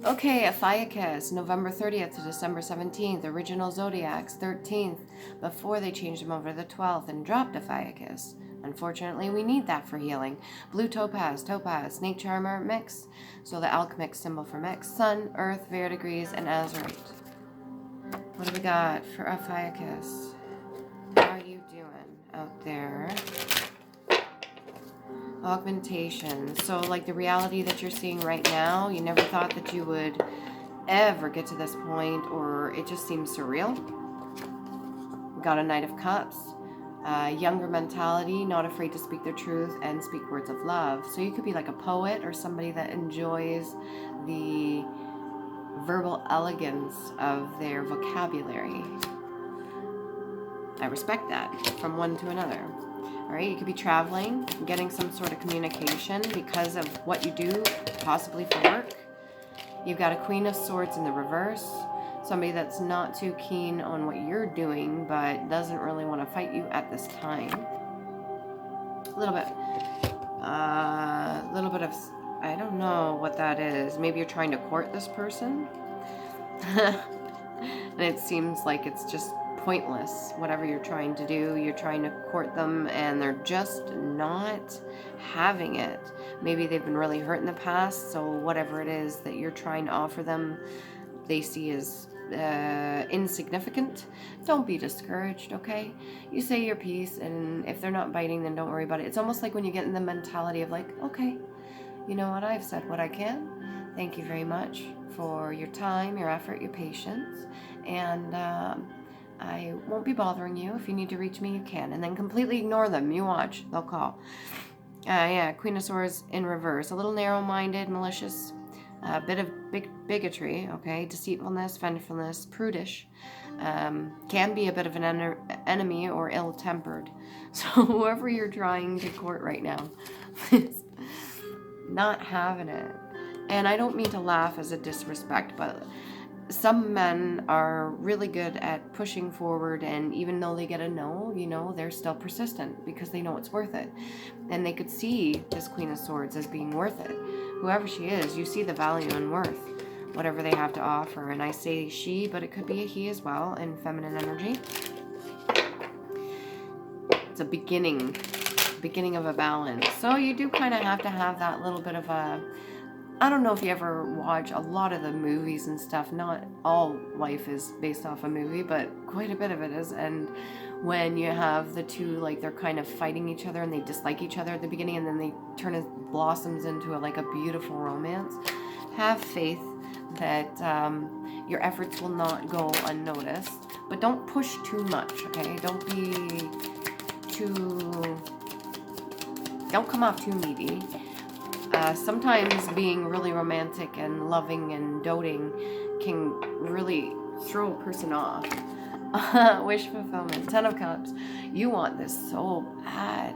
Okay, OPHIUCHUS, November 30th to December 17th, original zodiacs, 13th, before they changed them over to the 12th and dropped OPHIUCHUS. Unfortunately, we need that for healing. Blue topaz, snake charmer, mix. So the alchemic symbol for mix. Sun, earth, verdigris, and azurite. What do we got for OPHIUCHUS? How are you doing out there? Augmentation. So like the reality that you're seeing right now, you never thought that you would ever get to this point, or it just seems surreal. We got a Knight of Cups. Younger mentality, not afraid to speak their truth and speak words of love. So you could be like a poet or somebody that enjoys the verbal elegance of their vocabulary. I respect that from one to another. All right, you could be traveling, getting some sort of communication because of what you do, possibly for work. You've got a Queen of Swords in the reverse. Somebody that's not too keen on what you're doing, but doesn't really want to fight you at this time. A little bit of, I don't know what that is. Maybe you're trying to court this person. And it seems like it's just pointless. Whatever you're trying to do, you're trying to court them and they're just not having it. Maybe they've been really hurt in the past, so whatever it is that you're trying to offer them, they see as insignificant. Don't be discouraged, okay? You say your piece, and if they're not biting, then don't worry about it. It's almost like when you get in the mentality of like, okay, you know what, I've said what I can. Thank you very much for your time, your effort, your patience, and I won't be bothering you. If you need to reach me, you can. And then completely ignore them. You watch. They'll call. Yeah, Queen of Swords in reverse. A little narrow-minded, malicious, a bit of bigotry, okay? Deceitfulness, vengefulness, prudish. Can be a bit of an enemy or ill-tempered. So whoever you're trying to court right now is not having it. And I don't mean to laugh as a disrespect, but some men are really good at pushing forward, and even though they get a no, you know, they're still persistent because they know it's worth it. And they could see this Queen of Swords as being worth it. Whoever she is, you see the value and worth, whatever they have to offer. And I say she, but it could be a he as well in feminine energy. It's a beginning of a balance. So you do kind of have to have that little bit of a, I don't know if you ever watch a lot of the movies and stuff. Not all life is based off a movie, but quite a bit of it is. And when you have the two, like they're kind of fighting each other and they dislike each other at the beginning, and then they turn it blossoms into like a beautiful romance. Have faith that your efforts will not go unnoticed, but don't push too much, okay? Don't come off too needy. Sometimes being really romantic and loving and doting can really throw a person off. Wish fulfillment. 10 of Cups. You want this so bad.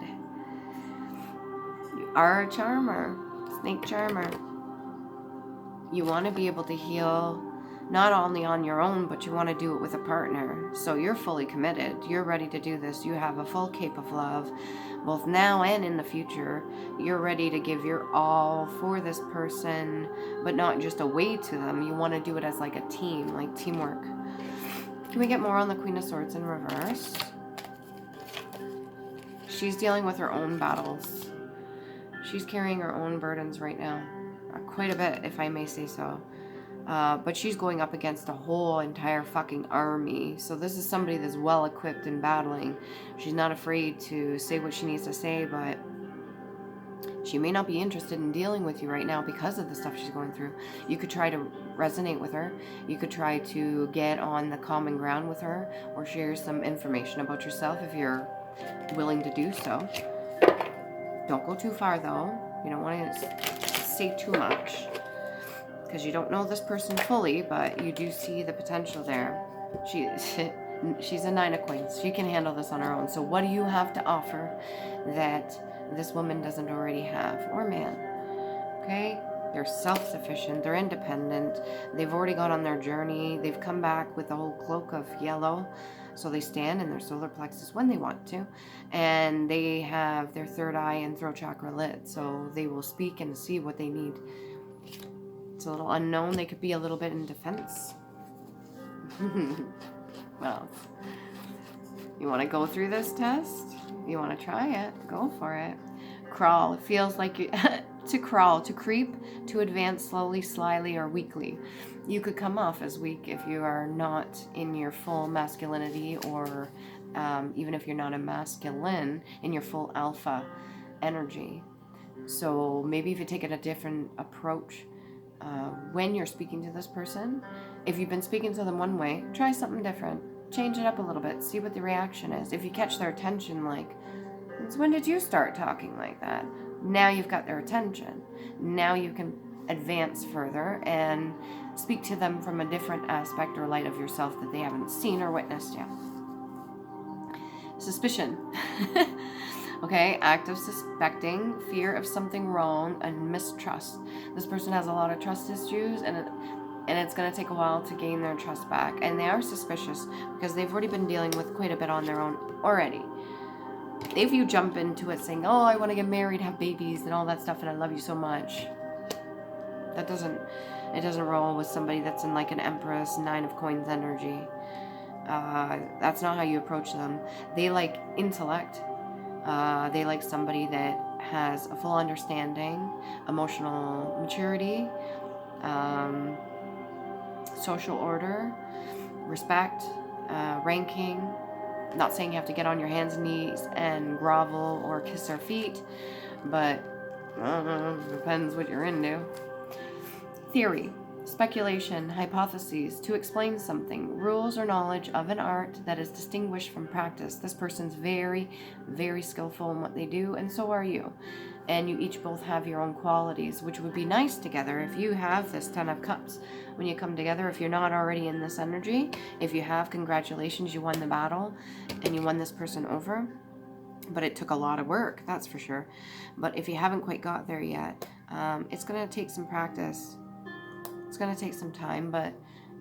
You are a charmer. Snake charmer. You want to be able to heal not only on your own, but you want to do it with a partner. So you're fully committed. You're ready to do this. You have a full cape of love, both now and in the future. You're ready to give your all for this person, but not just away to them. You want to do it as like a team, like teamwork. Can we get more on the Queen of Swords in reverse? She's dealing with her own battles. She's carrying her own burdens right now. Quite a bit, if I may say so. But she's going up against a whole entire fucking army. So this is somebody that's well equipped in battling. She's not afraid to say what she needs to say, but she may not be interested in dealing with you right now because of the stuff she's going through. You could try to resonate with her. You could try to get on the common ground with her, or share some information about yourself if you're willing to do so. Don't go too far though. You don't want to say too much, because you don't know this person fully, but you do see the potential there. She's a 9 of Coins. She can handle this on her own. So what do you have to offer that this woman doesn't already have, or man? Okay? They're self-sufficient. They're independent. They've already gone on their journey. They've come back with the whole cloak of yellow. So they stand in their solar plexus when they want to. And they have their third eye and throat chakra lit. So they will speak and see what they need. It's a little unknown. They could be a little bit in defense. Well, you want to go through this test? You want to try it? Go for it. Crawl. It feels like you to crawl, to creep, to advance slowly, slyly, or weakly. You could come off as weak if you are not in your full masculinity, or even if you're not a masculine, in your full alpha energy. So maybe if you take a different approach when you're speaking to this person, if you've been speaking to them one way, try something different. Change it up a little bit. See what the reaction is. If you catch their attention, like, when did you start talking like that? Now you've got their attention. Now you can advance further and speak to them from a different aspect or light of yourself that they haven't seen or witnessed yet. Suspicion. Okay, act of suspecting, fear of something wrong, and mistrust. This person has a lot of trust issues, and it's going to take a while to gain their trust back. And they are suspicious because they've already been dealing with quite a bit on their own already. If you jump into it saying, oh, I want to get married, have babies, and all that stuff, and I love you so much, it doesn't roll with somebody that's in like an Empress, 9 of Coins energy. That's not how you approach them. They like intellect. They like somebody that has a full understanding, emotional maturity, social order, respect, ranking. Not saying you have to get on your hands and knees and grovel or kiss their feet, but depends what you're into. Theory, speculation, hypotheses, to explain something, rules or knowledge of an art that is distinguished from practice. This person's very, very skillful in what they do, and so are you. And you each both have your own qualities, which would be nice together if you have this 10 of Cups. When you come together, if you're not already in this energy, if you have, congratulations, you won the battle and you won this person over. But it took a lot of work, that's for sure. But if you haven't quite got there yet, it's going to take some practice. It's going to take some time, but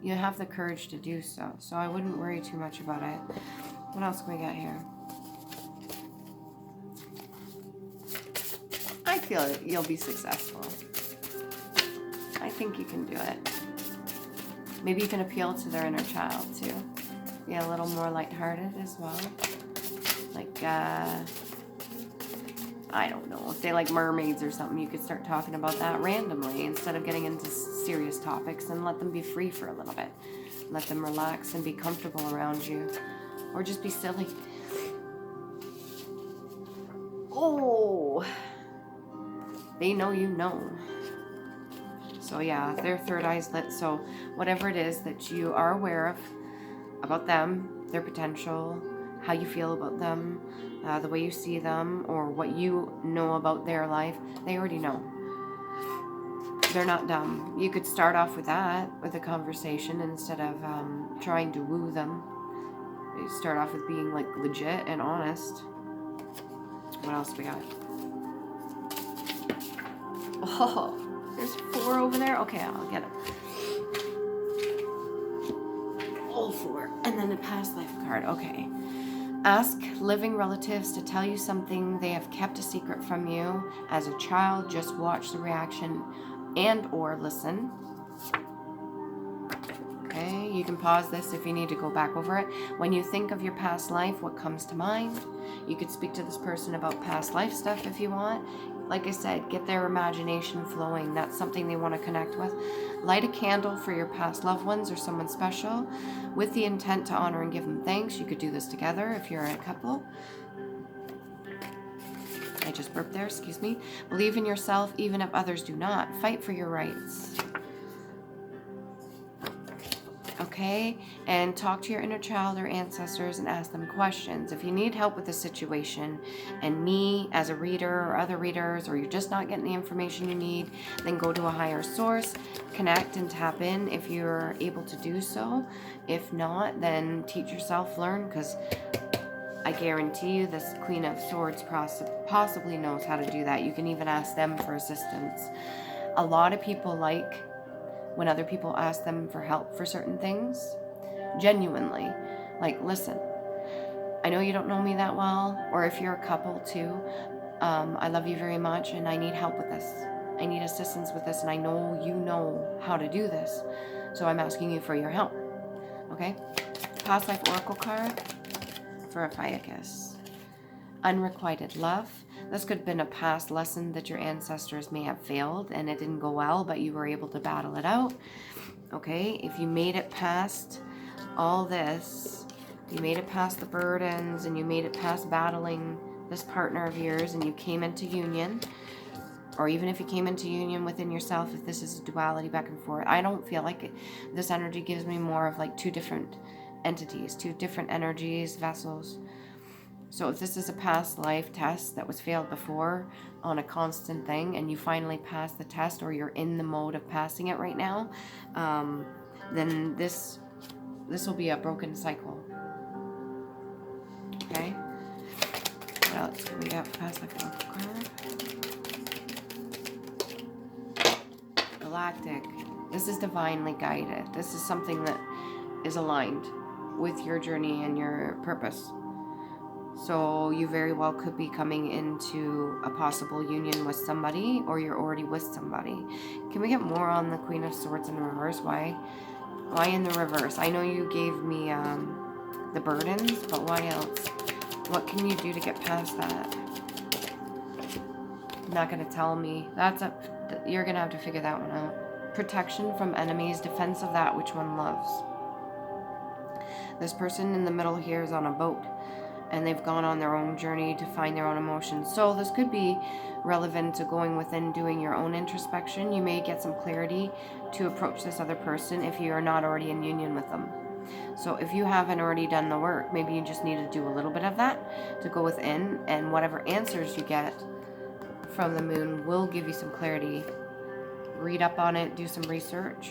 you have the courage to do so. So I wouldn't worry too much about it. What else can we got here? I feel you'll be successful. I think you can do it. Maybe you can appeal to their inner child too. Be a little more lighthearted as well. Like, I don't know, if they like mermaids or something, you could start talking about that randomly instead of getting into serious topics, and let them be free for a little bit. Let them relax and be comfortable around you. Or just be silly. Oh, they know you know. So yeah, their third eye's lit. So whatever it is that you are aware of about them, their potential, how you feel about them, the way you see them, or what you know about their life, they already know. They're not dumb. You could start off with that, with a conversation, instead of trying to woo them. You start off with being like legit and honest. What else we got? Oh, there's 4 over there. Okay, I'll get it. All 4. And then the past life card. Okay. Ask living relatives to tell you something they have kept a secret from you as a child. Just watch the reaction and or listen. Okay, you can pause this if you need to go back over it. When you think of your past life, what comes to mind? You could speak to this person about past life stuff if you want. Like I said, get their imagination flowing. That's something they want to connect with. Light a candle for your past loved ones or someone special with the intent to honor and give them thanks. You could do this together if you're a couple. I just burped there, excuse me. Believe in yourself even if others do not. Fight for your rights. Okay, and talk to your inner child or ancestors and ask them questions. If you need help with a situation, and me as a reader or other readers, or you're just not getting the information you need, then go to a higher source, connect and tap in if you're able to do so. If not, then teach yourself, learn, because I guarantee you this Queen of Swords possibly knows how to do that. You can even ask them for assistance. A lot of people like when other people ask them for help for certain things, genuinely, like, listen, I know you don't know me that well, or if you're a couple too, I love you very much and I need help with this. I need assistance with this, and I know you know how to do this. So I'm asking you for your help. Okay? Past life oracle card for OPHIUCHUS. Unrequited love. This could have been a past lesson that your ancestors may have failed and it didn't go well, but you were able to battle it out. Okay? If you made it past all this, you made it past the burdens and you made it past battling this partner of yours and you came into union, or even if you came into union within yourself, if this is a duality back and forth, I don't feel like it. This energy gives me more of like two different entities, two different energies, vessels. So if this is a past life test that was failed before on a constant thing and you finally pass the test, or you're in the mode of passing it right now, then this will be a broken cycle. Okay? What else can we get for past life oracle card? Galactic. This is divinely guided. This is something that is aligned with your journey and your purpose. So you very well could be coming into a possible union with somebody, or you're already with somebody. Can we get more on the Queen of Swords in reverse? Why in the reverse? I know you gave me the burdens, but why else? What can you do to get past that? You're not going to tell me. You're going to have to figure that one out. Protection from enemies, defense of that which one loves. This person in the middle here is on a boat, and they've gone on their own journey to find their own emotions. So this could be relevant to going within, doing your own introspection. You may get some clarity to approach this other person if you are not already in union with them. So if you haven't already done the work, maybe you just need to do a little bit of that to go within, and whatever answers you get from the moon will give you some clarity. Read up on it, do some research.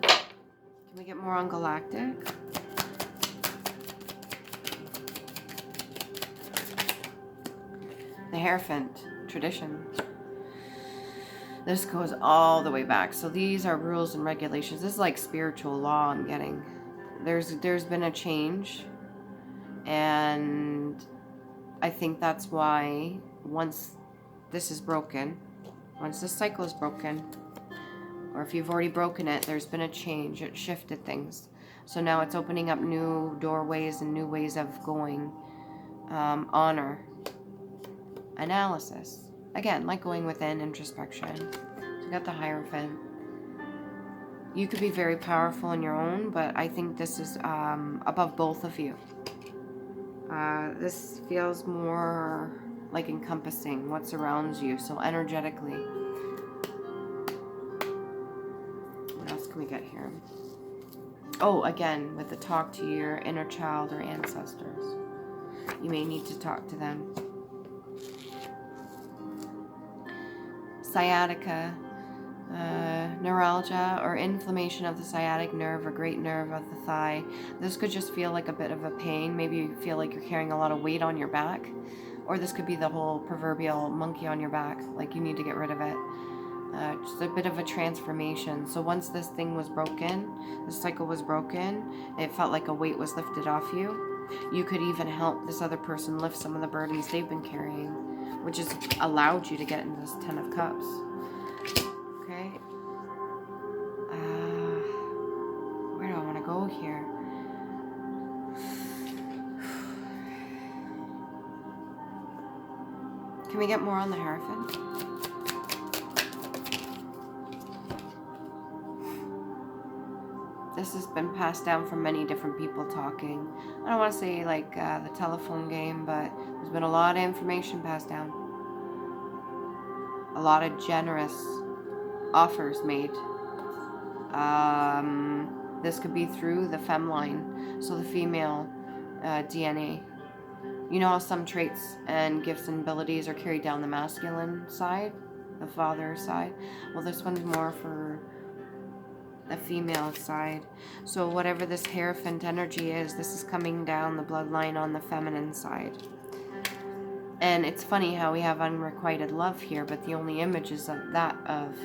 Can we get more on Galactic? The Hierophant, tradition. This goes all the way back. So these are rules and regulations. This is like spiritual law I'm getting. There's been a change, and I think that's why once this is broken, once this cycle is broken, or if you've already broken it, there's been a change. It shifted things. So now it's opening up new doorways and new ways of going. Honor. Analysis. Again, like going within, introspection. So you got the Hierophant. You could be very powerful on your own, but I think this is above both of you. This feels more like encompassing what surrounds you, so energetically. What else can we get here? Oh, again, with the talk to your inner child or ancestors. You may need to talk to them. Sciatica, neuralgia or inflammation of the sciatic nerve or great nerve of the thigh. This could just feel like a bit of a pain. Maybe you feel like you're carrying a lot of weight on your back, or this could be the whole proverbial monkey on your back, like you need to get rid of it. Just a bit of a transformation. So once this thing was broken, the cycle was broken, it felt like a weight was lifted off you. You could even help this other person lift some of the burdens they've been carrying, which has allowed you to get into this 10 of Cups. Okay. Where do I want to go here? Can we get more on the Hierophant? This has been passed down from many different people talking. I don't want to say like the telephone game, but there's been a lot of information passed down. A lot of generous offers made. This could be through the fem line, so the female DNA. You know how some traits and gifts and abilities are carried down the masculine side, the father side? Well, this one's more for the female side. So whatever this Hierophant energy is, this is coming down the bloodline on the feminine side. And it's funny how we have unrequited love here, but the only image is of that of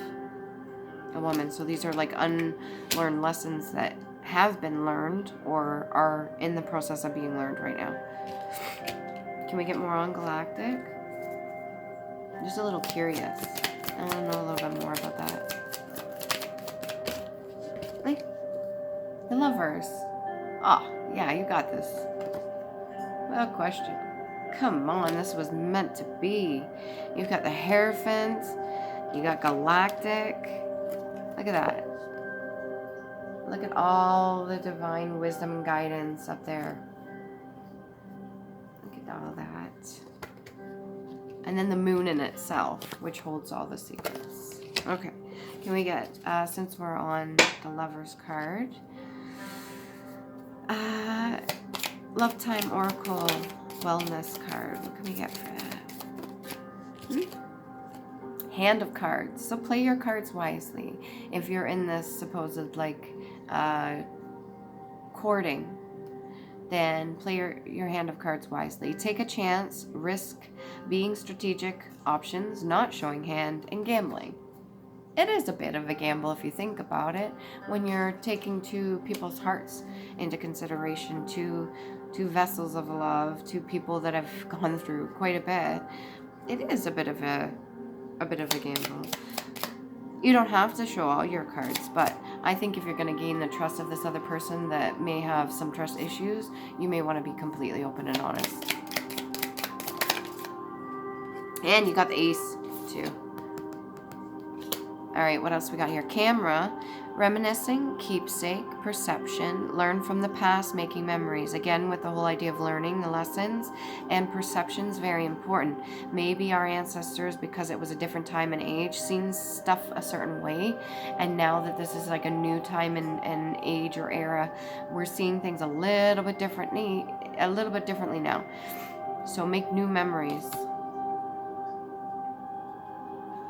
a woman. So these are like unlearned lessons that have been learned or are in the process of being learned right now. Can we get more on Galactic? Just a little curious. I want to know a little bit more about that. Like, the lovers. Oh, yeah, you got this. Without question. Come on, this was meant to be. You've got the Hierophant. You got Galactic. Look at that. Look at all the divine wisdom and guidance up there. Look at all that. And then the moon in itself, which holds all the secrets. Okay. Can we get, since we're on the Lover's card, Love Time Oracle Wellness card. What can we get for that? Hand of cards. So play your cards wisely. If you're in this supposed, like, courting, then play your hand of cards wisely. Take a chance, risk being strategic, options, not showing hand, and gambling. It is a bit of a gamble if you think about it, when you're taking two people's hearts into consideration, two vessels of love, two people that have gone through quite a bit. It is a bit of a gamble. You don't have to show all your cards, but I think if you're going to gain the trust of this other person that may have some trust issues, you may want to be completely open and honest. And you got the Ace, too. All right, what else we got here? Camera, reminiscing, keepsake, perception, learn from the past, making memories. Again, with the whole idea of learning the lessons, and perception's very important. Maybe our ancestors, because it was a different time and age, seen stuff a certain way, and now that this is like a new time and age or era, we're seeing things a little bit differently now. So make new memories.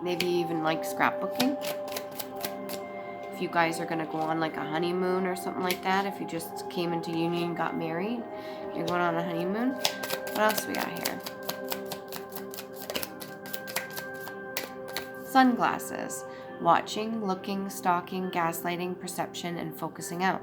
Maybe even like scrapbooking. If you guys are going to go on like a honeymoon or something like that, if you just came into union and got married, you're going on a honeymoon. What else we got here? Sunglasses. Watching, looking, stalking, gaslighting, perception, and focusing out.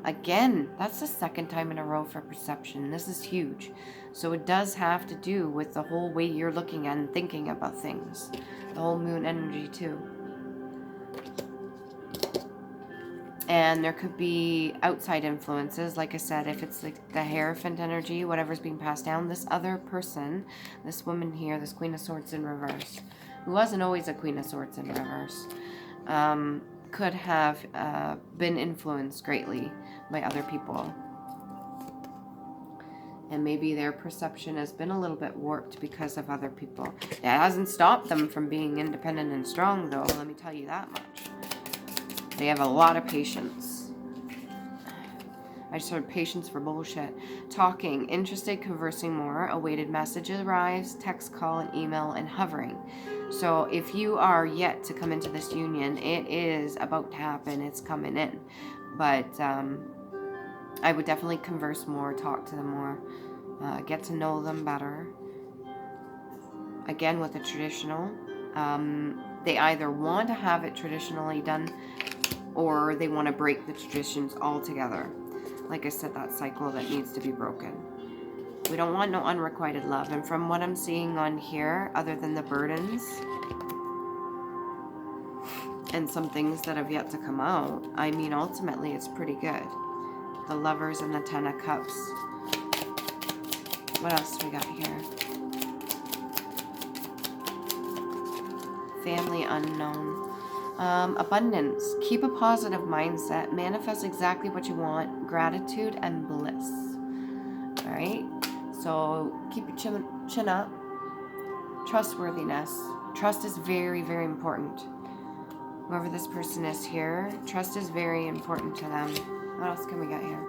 Again, that's the second time in a row for perception. This is huge. So it does have to do with the whole way you're looking and thinking about things. The whole moon energy too. And there could be outside influences. Like I said, if it's like the Hierophant energy, whatever's being passed down, this other person, this woman here, this Queen of Swords in reverse, who wasn't always a Queen of Swords in reverse, could have been influenced greatly by other people. And maybe their perception has been a little bit warped because of other people. It hasn't stopped them from being independent and strong, though, let me tell you that much. They have a lot of patience. I just heard patience for bullshit. Talking, interested, conversing more, awaited message arrives, text, call, and email, and hovering. So if you are yet to come into this union, it is about to happen. It's coming in. But I would definitely converse more, talk to them more, get to know them better. Again, with the traditional, they either want to have it traditionally done or they want to break the traditions altogether. Like I said, that cycle that needs to be broken. We don't want no unrequited love. And from what I'm seeing on here, other than the burdens and some things that have yet to come out, I mean, ultimately, it's pretty good. The Lovers and the Ten of Cups. What else do we got here? Family unknown. Abundance. Keep a positive mindset. Manifest exactly what you want. Gratitude and bliss. All right? So keep your chin up. Trustworthiness. Trust is very, very important. Whoever this person is here, trust is very important to them. What else can we get here?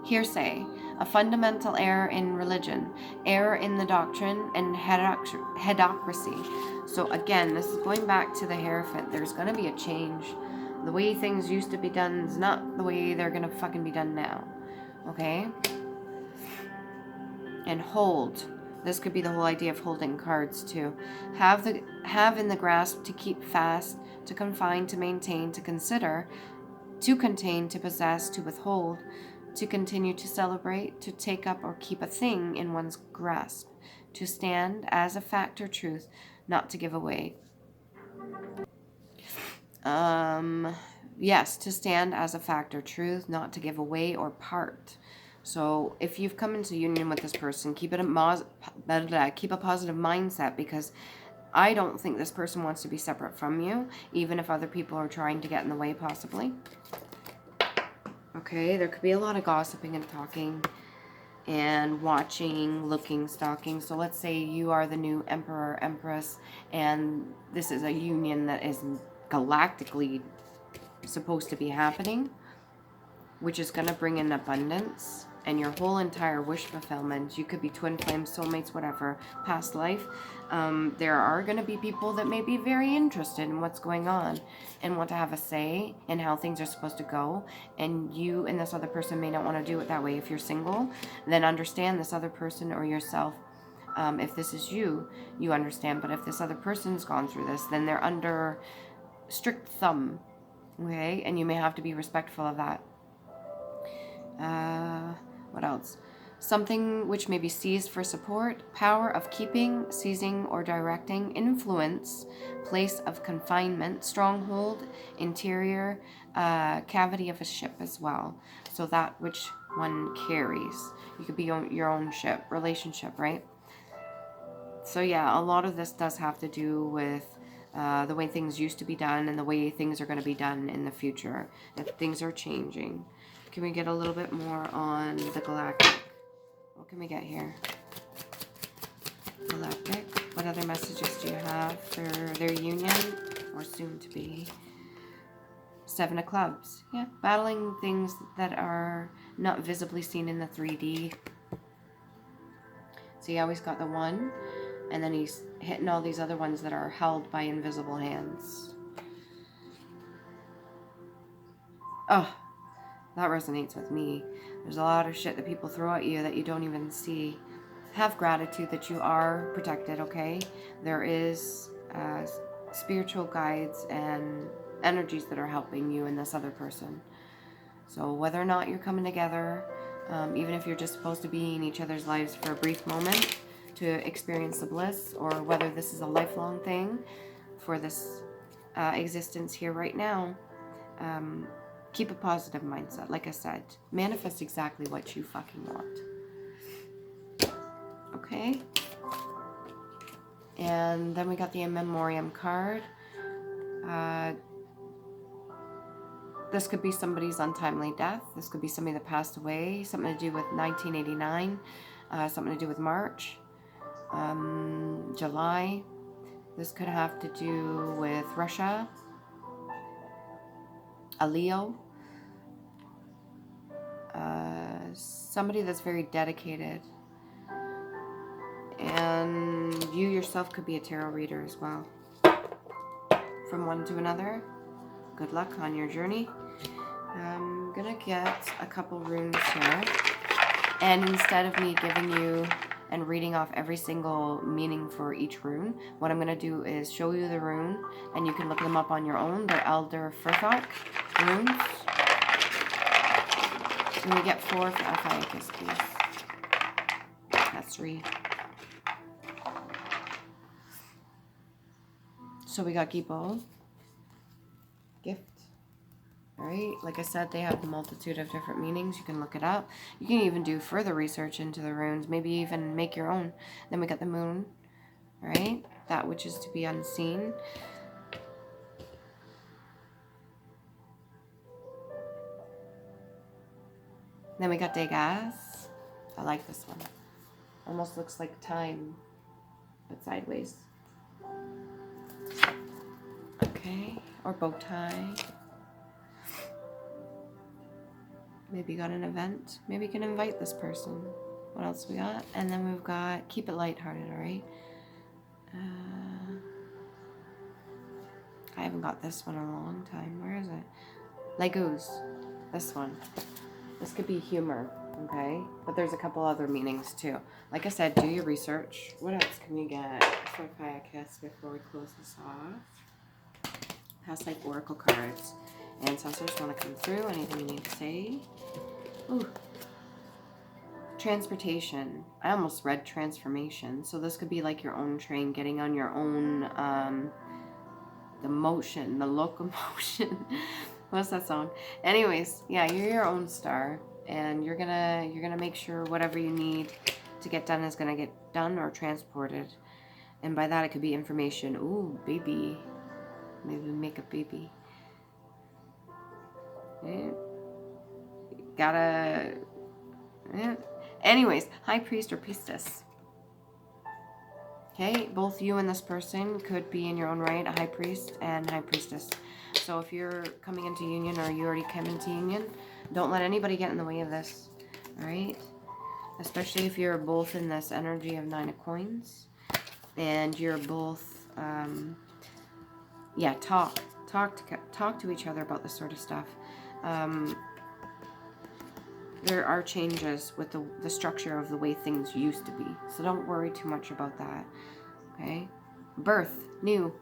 Hearsay. A fundamental error in religion. Error in the doctrine and hedocracy. So again, this is going back to the Hierophant. There's going to be a change. The way things used to be done is not the way they're going to fucking be done now. Okay? And hold. This could be the whole idea of holding cards too. Have in the grasp, to keep fast, to confine, to maintain, to consider, to contain, to possess, to withhold, to continue, to celebrate, to take up or keep a thing in one's grasp, To stand as a fact or truth, not to give away. Yes, to stand as a fact or truth, not to give away or part. So if you've come into union with this person, keep a positive mindset, because I don't think this person wants to be separate from you, even if other people are trying to get in the way, possibly. Okay, there could be a lot of gossiping and talking and watching, looking, stalking. So let's say you are the new emperor, empress, and this is a union that is galactically supposed to be happening, which is going to bring in abundance and your whole entire wish fulfillment. You could be twin flames, soulmates, whatever, past life. There are going to be people that may be very interested in what's going on and want to have a say in how things are supposed to go. And you and this other person may not want to do it that way. If you're single, then understand this other person or yourself. If this is you, you understand. But if this other person's gone through this, then they're under strict thumb. Okay? And you may have to be respectful of that. What else? Something which may be seized for support, power of keeping, seizing, or directing, influence, place of confinement, stronghold, interior, cavity of a ship as well. So that which one carries. You could be your own ship, relationship, right? So yeah, a lot of this does have to do with the way things used to be done and the way things are going to be done in the future. If things are changing. Can we get a little bit more on the galactic? What can we get here? Galactic. What other messages do you have for their union or soon to be? 7 of Clubs. Yeah, battling things that are not visibly seen in the 3D. So he always got the 1, and then he's hitting all these other ones that are held by invisible hands. Oh, that resonates with me. There's a lot of shit that people throw at you that you don't even see. Have gratitude that you are protected, okay? There is spiritual guides and energies that are helping you and this other person. So whether or not you're coming together, even if you're just supposed to be in each other's lives for a brief moment to experience the bliss, or whether this is a lifelong thing for this existence here right now, keep a positive mindset. Like I said, manifest exactly what you fucking want. Okay? And then we got the In Memoriam card. This could be somebody's untimely death. This could be somebody that passed away. Something to do with 1989. Something to do with March. July. This could have to do with Russia. A Leo. Somebody that's very dedicated. And you yourself could be a tarot reader as well. From one to another. Good luck on your journey. I'm gonna get a couple runes here. And instead of me giving you and reading off every single meaning for each rune, what I'm gonna do is show you the rune, and you can look them up on your own. They're Elder Furthok runes. And we get 4 for OPHIUCHUS, please. That's 3. So we got Gibo. Gift. Alright, like I said, they have a multitude of different meanings. You can look it up. You can even do further research into the runes. Maybe even make your own. Then we got the moon. Alright, that which is to be unseen. Then we got Degas. I like this one. Almost looks like time, but sideways. Okay, or bow tie. Maybe you got an event. Maybe you can invite this person. What else we got? And then we've got keep it lighthearted, alright? I haven't got this one in a long time. Where is it? Legos. This one. This could be humor, okay? But there's a couple other meanings too. Like I said, do your research. What else can you get for OPHIUCHUS before we close this off? Past life oracle cards. Ancestors want to come through. Anything you need to say? Ooh. Transportation. I almost read transformation. So this could be like your own train, getting on your own, the motion, the locomotion. What's that song? Anyways, yeah, you're your own star, and you're gonna make sure whatever you need to get done is gonna get done or transported. And by that, it could be information. Ooh, baby. Maybe make a baby. Yeah. Gotta... Yeah. Anyways, high priest or priestess. Okay, both you and this person could be in your own right, a high priest and high priestess. So if you're coming into union or you already came into union, don't let anybody get in the way of this. All right? Especially if you're both in this energy of 9 of coins. And you're both, yeah, talk to each other about this sort of stuff. There are changes with the structure of the way things used to be. So don't worry too much about that. Okay? Birth, new.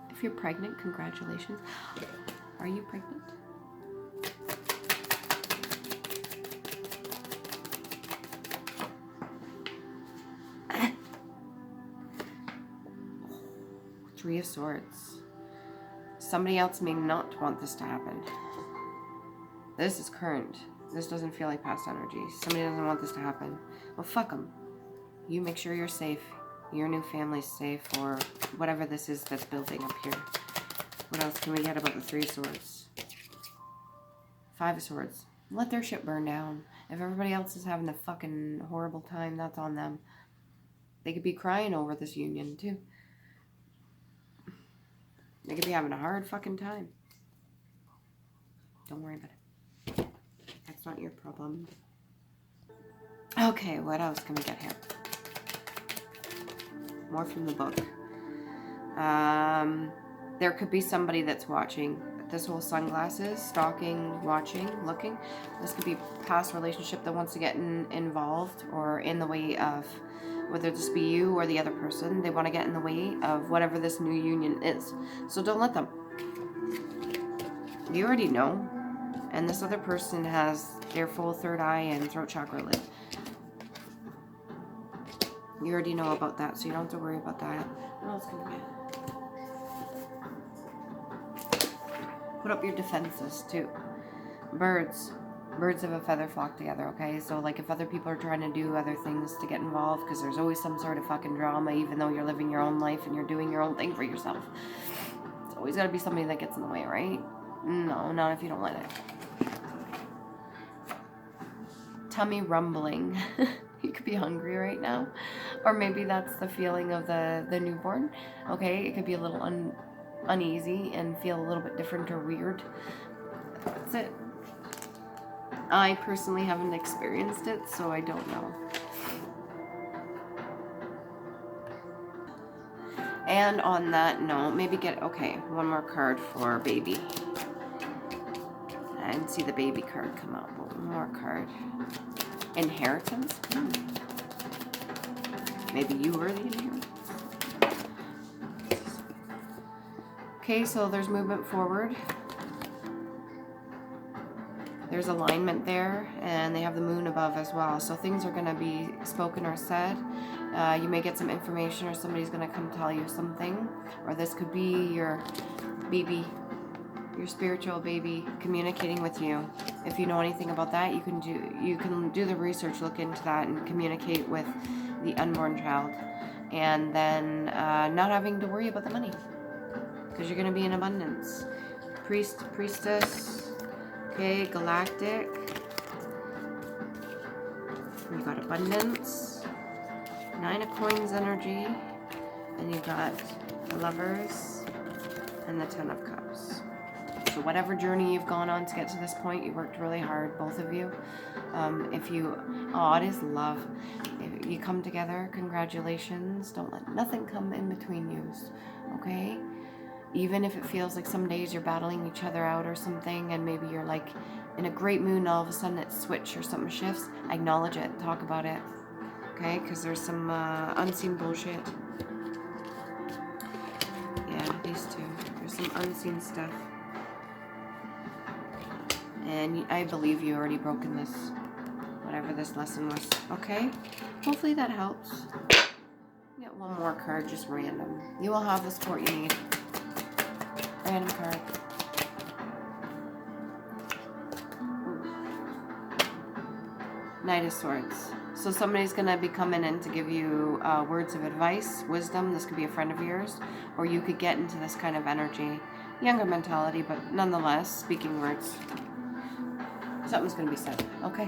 If you're pregnant, congratulations. Are you pregnant? Three of Swords. Somebody else may not want this to happen. This is current. This doesn't feel like past energy. Somebody doesn't want this to happen. Well, fuck them. You make sure you're safe. Your new family's safe, or whatever this is that's building up here. What else can we get about the 3 of Swords? 5 of Swords. Let their shit burn down. If everybody else is having a fucking horrible time, that's on them. They could be crying over this union, too. They could be having a hard fucking time. Don't worry about it. That's not your problem. Okay, what else can we get here? More from the book. There could be somebody that's watching. This whole sunglasses, stalking, watching, looking. This could be a past relationship that wants to get involved or in the way of, whether this be you or the other person, they want to get in the way of whatever this new union is. So don't let them. You already know. And this other person has their full 3rd eye and throat chakra lit. You already know about that, so you don't have to worry about that. What else can we get? Put up your defenses, too. Birds. Birds of a feather flock together, okay? So, like, if other people are trying to do other things to get involved, because there's always some sort of fucking drama, even though you're living your own life and you're doing your own thing for yourself. It's always got to be somebody that gets in the way, right? No, not if you don't let it. Tummy rumbling. You could be hungry right now. Or maybe that's the feeling of the newborn. Okay, it could be a little uneasy and feel a little bit different or weird. That's it. I personally haven't experienced it, so I don't know. And on that note, maybe get, okay, one more card for baby. I didn't see the baby card come out, but one more card. Inheritance? Maybe you were the inheritance. Okay, so there's movement forward. There's alignment there, and they have the moon above as well. So things are going to be spoken or said. You may get some information, or somebody's going to come tell you something. Or this could be your baby, your spiritual baby communicating with you. If you know anything about that, you can do the research, look into that, and communicate with the unborn child. And then not having to worry about the money, because you're going to be in abundance. Priest, priestess. Okay, galactic. You got abundance. 9 of coins energy. And you got the lovers and the 10 of cups. So whatever journey you've gone on to get to this point, you worked really hard, both of you. It is love. If you come together, congratulations. Don't let nothing come in between you. Okay? Even if it feels like some days you're battling each other out or something, and maybe you're like in a great mood and all of a sudden it switches or something shifts, acknowledge it, talk about it, okay? Because there's some unseen bullshit. Yeah, these two. There's some unseen stuff. And I believe you already broken this. whatever this lesson was. Okay? Hopefully that helps. Get one more card, just random. You will have the support you need. Random card. Knight of Swords. So somebody's going to be coming in to give you words of advice, wisdom. This could be a friend of yours. Or you could get into this kind of energy. Younger mentality, but nonetheless, speaking words. Something's going to be said. Okay?